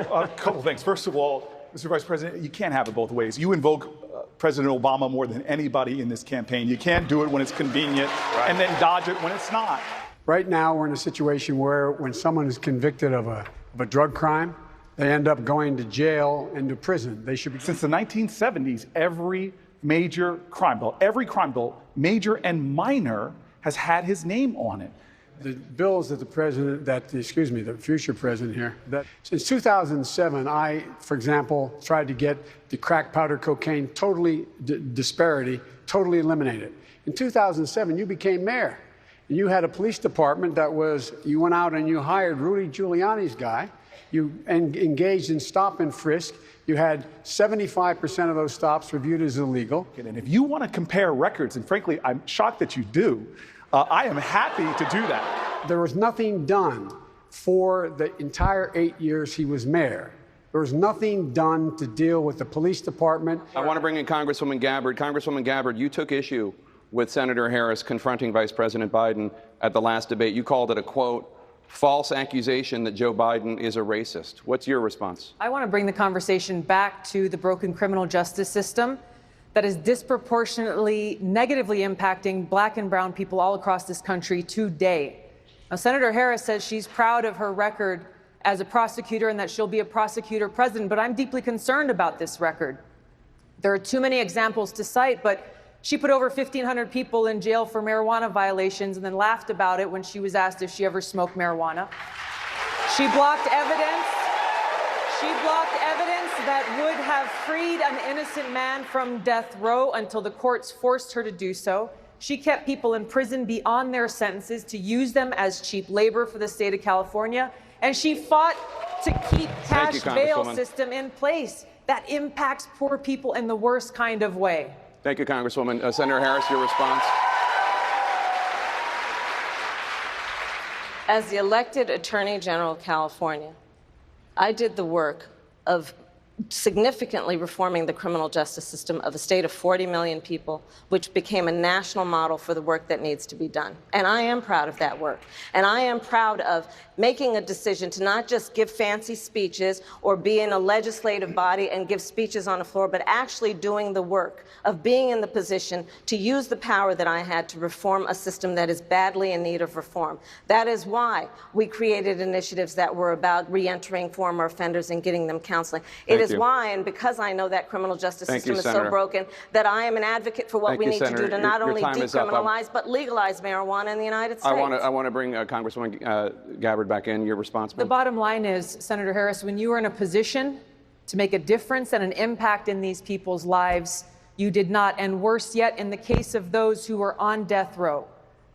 A couple things. First of all, Mr. Vice President, you can't have it both ways. You invoke President Obama more than anybody in this campaign. You can't do it when it's convenient and then dodge it when it's not. Right now, we're in a situation where when someone is convicted of a drug crime, they end up going to jail and to prison. They should be. Since the 1970s, every major crime bill, major and minor, has had his name on it. The bills that the future president here, that since 2007, I, for example, tried to get the crack powder cocaine disparity totally eliminated. In 2007, you became mayor. And you had a police department you went out and you hired Rudy Giuliani's guy. You engaged in stop and frisk. You had 75% of those stops reviewed as illegal. And if you want to compare records, and frankly, I'm shocked that you do, I am happy to do that. There was nothing done for the entire 8 years he was mayor. There was nothing done to deal with the police department. I want to bring in Congresswoman Gabbard. Congresswoman Gabbard, you took issue with Senator Harris confronting Vice President Biden at the last debate. You called it a, quote, false accusation that Joe Biden is a racist. What's your response? I want to bring the conversation back to the broken criminal justice system that is disproportionately negatively impacting black and brown people all across this country today. Now, Senator Harris says she's proud of her record as a prosecutor and that she'll be a prosecutor president, but I'm deeply concerned about this record. There are too many examples to cite, but she put over 1,500 people in jail for marijuana violations and then laughed about it when she was asked if she ever smoked marijuana. She blocked evidence. She blocked evidence that would have freed an innocent man from death row until the courts forced her to do so. She kept people in prison beyond their sentences to use them as cheap labor for the state of California. And she fought to keep cash bail system in place that impacts poor people in the worst kind of way. Thank you, Congresswoman. Senator Harris, your response. As the elected Attorney General of California, I did the work of significantly reforming the criminal justice system of a state of 40 million people, which became a national model for the work that needs to be done. And I am proud of that work. And I am proud of making a decision to not just give fancy speeches or be in a legislative body and give speeches on the floor, but actually doing the work of being in the position to use the power that I had to reform a system that is badly in need of reform. That is why we created initiatives that were about reentering former offenders and getting them counseling. It is why, and because I know that criminal justice system is so broken, that I am an advocate for what we need to do to not only decriminalize, but legalize marijuana in the United States. I want to bring Congresswoman Gabbard back in. Your response, The bottom line is, Senator Harris, when you are in a position to make a difference and an impact in these people's lives, you did not. And worse yet, in the case of those who were on death row,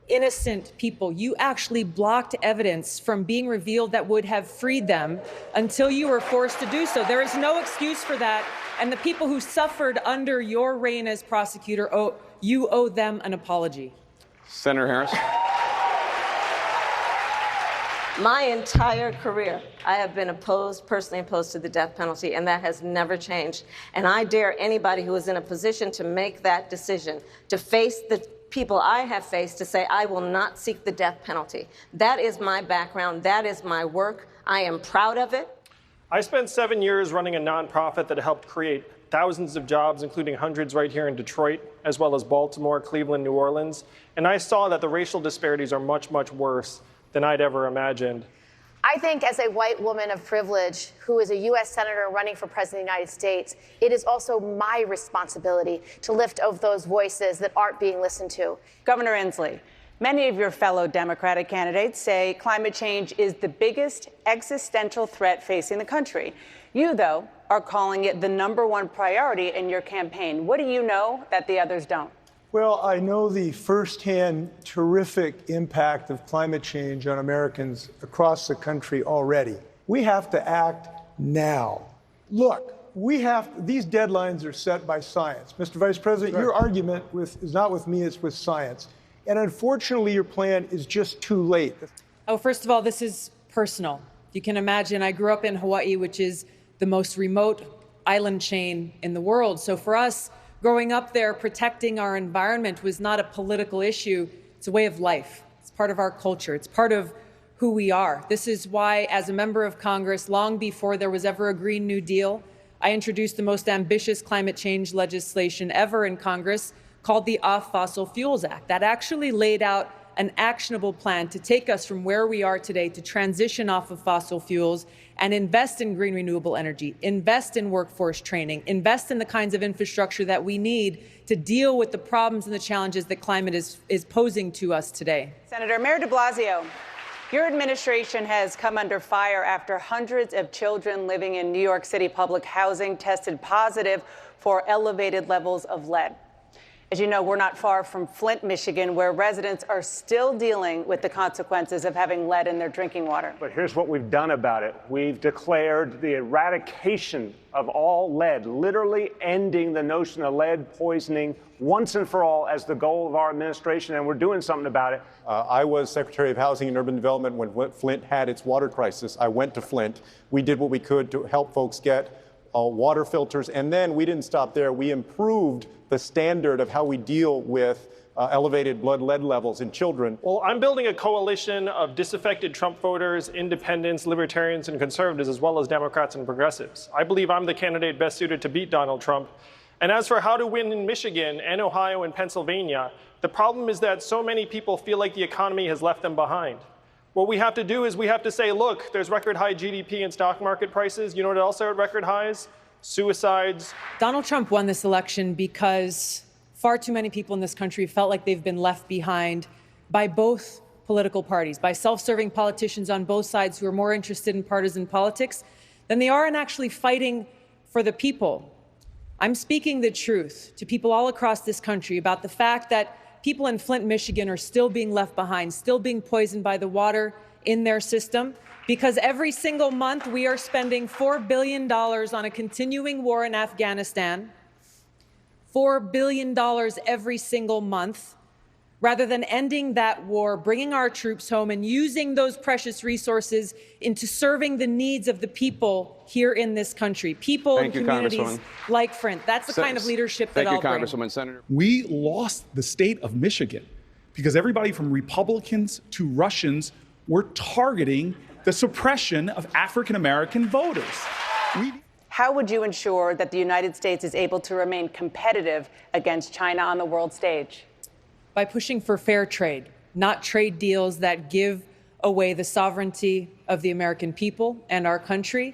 innocent people, you actually blocked evidence from being revealed that would have freed them until you were forced to do so. There is no excuse for that. And the people who suffered under your reign as prosecutor, you owe them an apology. Senator Harris. My entire career, I have been personally opposed to the death penalty, and that has never changed. And I dare anybody who is in a position to make that decision, to face the people I have faced, to say, I will not seek the death penalty. That is my background. That is my work. I am proud of it. I spent 7 years running a nonprofit that helped create thousands of jobs, including hundreds right here in Detroit, as well as Baltimore, Cleveland, New Orleans. And I saw that the racial disparities are much, much worse than I'd ever imagined. I think as a white woman of privilege who is a U.S. Senator running for President of the United States, it is also my responsibility to lift up those voices that aren't being listened to. Governor Inslee, many of your fellow Democratic candidates say climate change is the biggest existential threat facing the country. You, though, are calling it the #1 priority in your campaign. What do you know that the others don't? Well, I know the firsthand terrific impact of climate change on Americans across the country already. We have to act now. Look, these deadlines are set by science. Mr. Vice President, your argument is not with me, it's with science. And unfortunately, your plan is just too late. Oh, first of all, this is personal. You can imagine I grew up in Hawaii, which is the most remote island chain in the world. So for us, growing up there, protecting our environment was not a political issue. It's a way of life. It's part of our culture. It's part of who we are. This is why, as a member of Congress, long before there was ever a Green New Deal, I introduced the most ambitious climate change legislation ever in Congress, called the Off Fossil Fuels Act. That actually laid out an actionable plan to take us from where we are today to transition off of fossil fuels and invest in green renewable energy, invest in workforce training, invest in the kinds of infrastructure that we need to deal with the problems and the challenges that climate is posing to us today. Senator Mayor de Blasio, your administration has come under fire after hundreds of children living in New York City public housing tested positive for elevated levels of lead. As you know, we're not far from Flint, Michigan, where residents are still dealing with the consequences of having lead in their drinking water. But here's what we've done about it. We've declared the eradication of all lead, literally ending the notion of lead poisoning once and for all as the goal of our administration, and we're doing something about it. I was Secretary of Housing and Urban Development when Flint had its water crisis. I went to Flint. We did what we could to help folks get water filters, and then we didn't stop there. We improved the standard of how we deal with elevated blood lead levels in children. Well, I'm building a coalition of disaffected Trump voters, independents, libertarians, and conservatives, as well as Democrats and progressives. I believe I'm the candidate best suited to beat Donald Trump. And as for how to win in Michigan and Ohio and Pennsylvania, the problem is that so many people feel like the economy has left them behind. What we have to do is we have to say, look, there's record high GDP and stock market prices. You know what else are at record highs? Suicides. Donald Trump won this election because far too many people in this country felt like they've been left behind by both political parties, by self-serving politicians on both sides who are more interested in partisan politics than they are in actually fighting for the people. I'm speaking the truth to people all across this country about the fact that people in Flint, Michigan are still being left behind, still being poisoned by the water in their system, because every single month we are spending $4 billion on a continuing war in Afghanistan, $4 billion every single month, rather than ending that war, bringing our troops home and using those precious resources into serving the needs of the people here in this country, people and communities like Flint. That's the kind of leadership that I'll bring. Thank you, Congresswoman. Senator. We lost the state of Michigan because everybody from Republicans to Russians were targeting the suppression of African-American voters. How would you ensure that the United States is able to remain competitive against China on the world stage? By pushing for fair trade, not trade deals that give away the sovereignty of the American people and our country,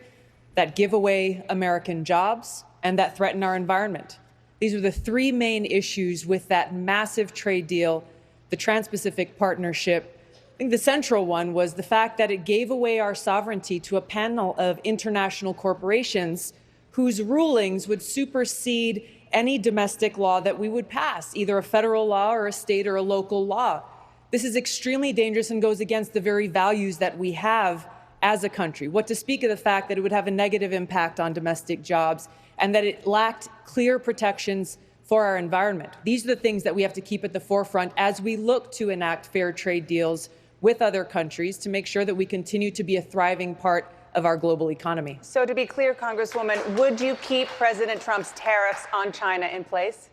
that give away American jobs, and that threaten our environment. These are the three main issues with that massive trade deal, the Trans-Pacific Partnership. I think the central one was the fact that it gave away our sovereignty to a panel of international corporations whose rulings would supersede any domestic law that we would pass, either a federal law or a state or a local law. This is extremely dangerous and goes against the very values that we have as a country. What to speak of the fact that it would have a negative impact on domestic jobs and that it lacked clear protections for our environment. These are the things that we have to keep at the forefront as we look to enact fair trade deals with other countries to make sure that we continue to be a thriving part of our global economy. So to be clear, Congresswoman, would you keep President Trump's tariffs on China in place?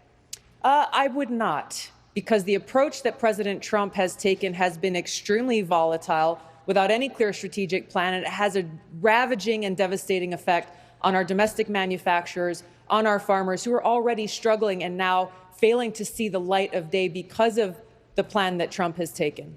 I would not, because the approach that President Trump has taken has been extremely volatile without any clear strategic plan, and it has a ravaging and devastating effect on our domestic manufacturers, on our farmers who are already struggling and now failing to see the light of day because of the plan that Trump has taken.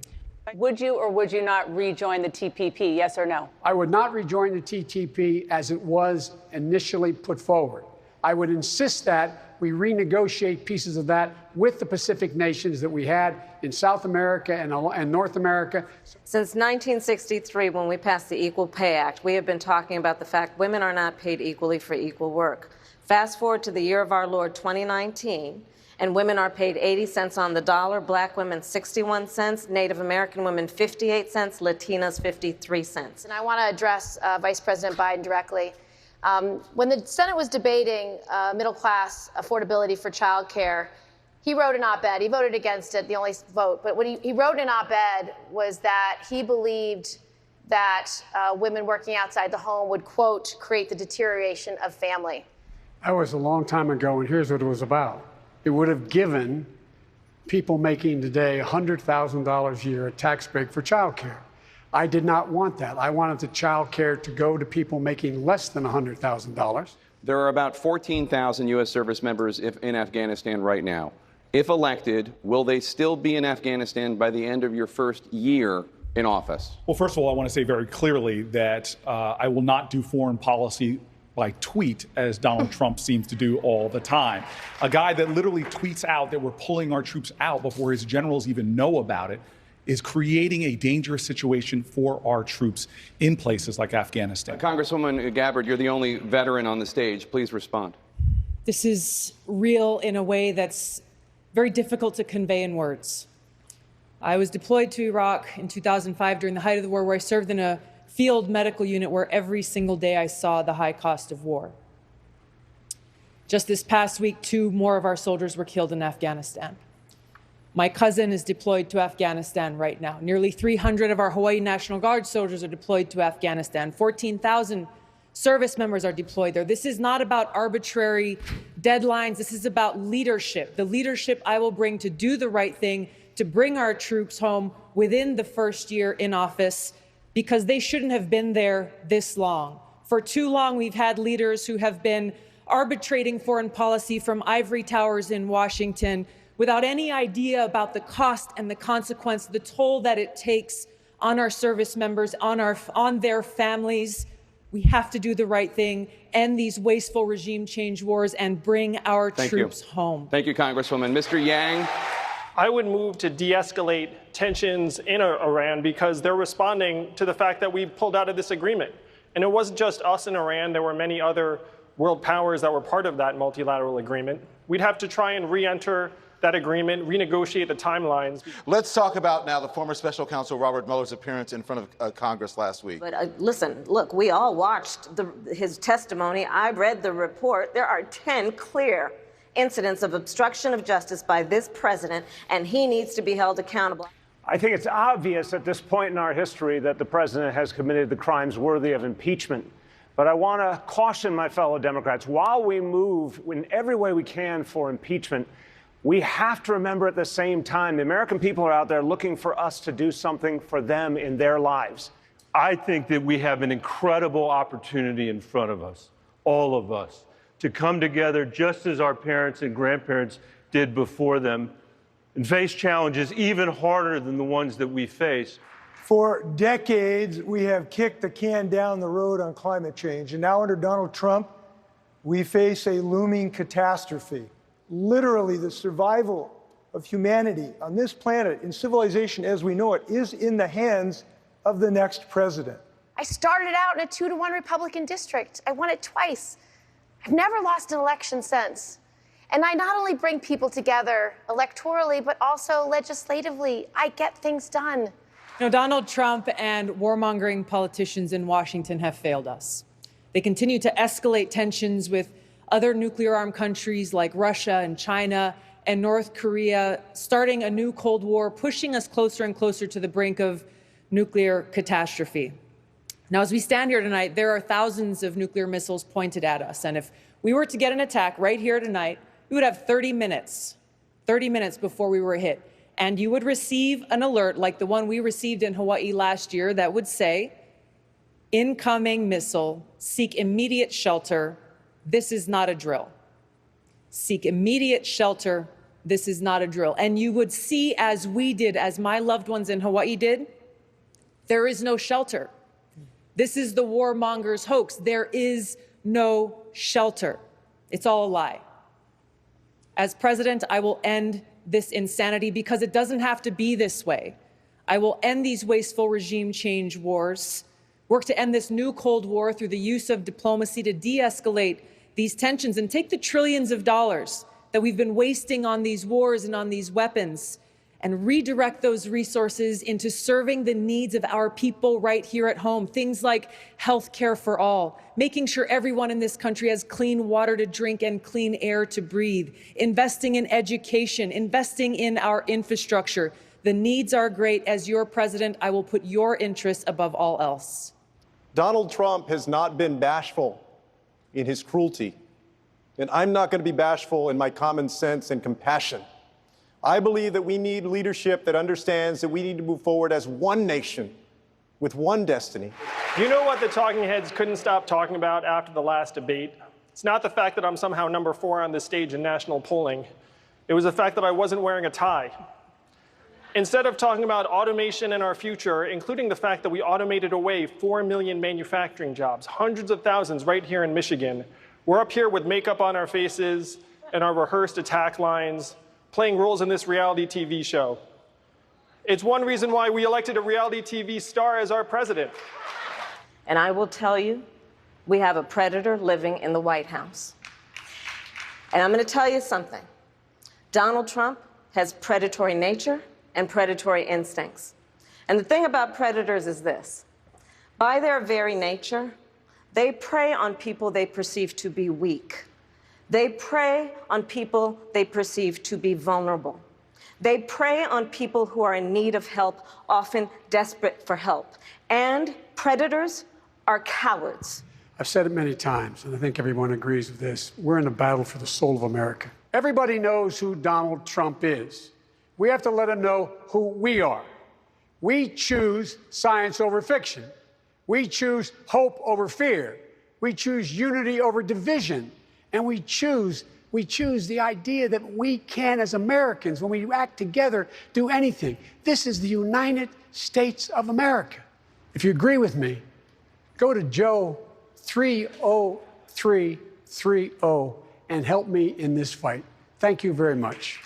Would you or would you not rejoin the TPP, yes or no? I would not rejoin the TPP as it was initially put forward. I would insist that we renegotiate pieces of that with the Pacific nations that we had in South America and North America. Since 1963, when we passed the Equal Pay Act, we have been talking about the fact women are not paid equally for equal work. Fast forward to the year of our Lord, 2019, and women are paid 80 cents on the dollar, black women 61 cents, Native American women 58 cents, Latinas 53 cents. And I want to address Vice President Biden directly. When the Senate was debating middle-class affordability for child care, he wrote an op-ed. He voted against it, the only vote. But what he wrote in an op-ed was that he believed that women working outside the home would, quote, create the deterioration of family. That was a long time ago, and here's what it was about. It would have given people making today $100,000 a year a tax break for child care. I did not want that. I wanted the child care to go to people making less than $100,000. There are about 14,000 U.S. service members in Afghanistan right now. If elected, will they still be in Afghanistan by the end of your first year in office? Well, first of all, I want to say very clearly that I will not do foreign policy by tweet, as Donald Trump seems to do all the time. A guy that literally tweets out that we're pulling our troops out before his generals even know about it is creating a dangerous situation for our troops in places like Afghanistan. Congresswoman Gabbard, you're the only veteran on the stage. Please respond. This is real in a way that's very difficult to convey in words. I was deployed to Iraq in 2005 during the height of the war, where I served in a field medical unit where every single day I saw the high cost of war. Just this past week, 2 more of our soldiers were killed in Afghanistan. My cousin is deployed to Afghanistan right now. Nearly 300 of our Hawaii National Guard soldiers are deployed to Afghanistan. 14,000 service members are deployed there. This is not about arbitrary deadlines. This is about leadership, the leadership I will bring to do the right thing, to bring our troops home within the first year in office, because they shouldn't have been there this long. For too long, we've had leaders who have been arbitrating foreign policy from ivory towers in Washington without any idea about the cost and the consequence, the toll that it takes on our service members, on their families. We have to do the right thing, end these wasteful regime change wars, and bring our troops home. Thank you, Congresswoman. Mr. Yang. I would move to de-escalate tensions in Iran because they're responding to the fact that we pulled out of this agreement. And it wasn't just us and Iran. There were many other world powers that were part of that multilateral agreement. We'd have to try and re-enter that agreement, renegotiate the timelines. Let's talk about now the former special counsel Robert Mueller's appearance in front of Congress last week. But listen, look, we all watched his testimony. I read the report. There are 10 clear incidents of obstruction of justice by this president, and he needs to be held accountable. I think it's obvious at this point in our history that the president has committed the crimes worthy of impeachment. But I want to caution my fellow Democrats, while we move in every way we can for impeachment, we have to remember at the same time, the American people are out there looking for us to do something for them in their lives. I think that we have an incredible opportunity in front of us, all of us, to come together just as our parents and grandparents did before them and face challenges even harder than the ones that we face. For decades, we have kicked the can down the road on climate change. And now under Donald Trump, we face a looming catastrophe. Literally, the survival of humanity on this planet in civilization as we know it is in the hands of the next president. I started out in a 2-to-1 Republican district. I won it twice. I've never lost an election since. And I not only bring people together electorally, but also legislatively. I get things done. You know, Donald Trump and warmongering politicians in Washington have failed us. They continue to escalate tensions with other nuclear-armed countries like Russia and China and North Korea, starting a new Cold War, pushing us closer and closer to the brink of nuclear catastrophe. Now, as we stand here tonight, there are thousands of nuclear missiles pointed at us. And if we were to get an attack right here tonight, we would have 30 minutes before we were hit. And you would receive an alert like the one we received in Hawaii last year that would say, incoming missile, seek immediate shelter. This is not a drill. Seek immediate shelter. This is not a drill. And you would see, as we did, as my loved ones in Hawaii did, there is no shelter. This is the warmongers' hoax. There is no shelter. It's all a lie. As president, I will end this insanity because it doesn't have to be this way. I will end these wasteful regime change wars, work to end this new Cold War through the use of diplomacy to de-escalate these tensions and take the trillions of dollars that we've been wasting on these wars and on these weapons and redirect those resources into serving the needs of our people right here at home. Things like health care for all, making sure everyone in this country has clean water to drink and clean air to breathe, investing in education, investing in our infrastructure. The needs are great. As your president, I will put your interests above all else. Donald Trump has not been bashful in his cruelty, and I'm not going to be bashful in my common sense and compassion. I believe that we need leadership that understands that we need to move forward as one nation with one destiny. You know what the talking heads couldn't stop talking about after the last debate? It's not the fact that I'm somehow number 4 on this stage in national polling. It was the fact that I wasn't wearing a tie. Instead of talking about automation in our future, including the fact that we automated away 4 million manufacturing jobs, hundreds of thousands right here in Michigan, we're up here with makeup on our faces and our rehearsed attack lines, playing roles in this reality TV show. It's one reason why we elected a reality TV star as our president. And I will tell you, we have a predator living in the White House. And I'm going to tell you something. Donald Trump has predatory nature and predatory instincts. And the thing about predators is this. By their very nature, they prey on people they perceive to be weak. They prey on people they perceive to be vulnerable. They prey on people who are in need of help, often desperate for help. And predators are cowards. I've said it many times, and I think everyone agrees with this. We're in a battle for the soul of America. Everybody knows who Donald Trump is. We have to let him know who we are. We choose science over fiction. We choose hope over fear. We choose unity over division. And we choose the idea that we can, as Americans, when we act together, do anything. This is the United States of America. If you agree with me, go to Joe 30330 and help me in this fight. Thank you very much.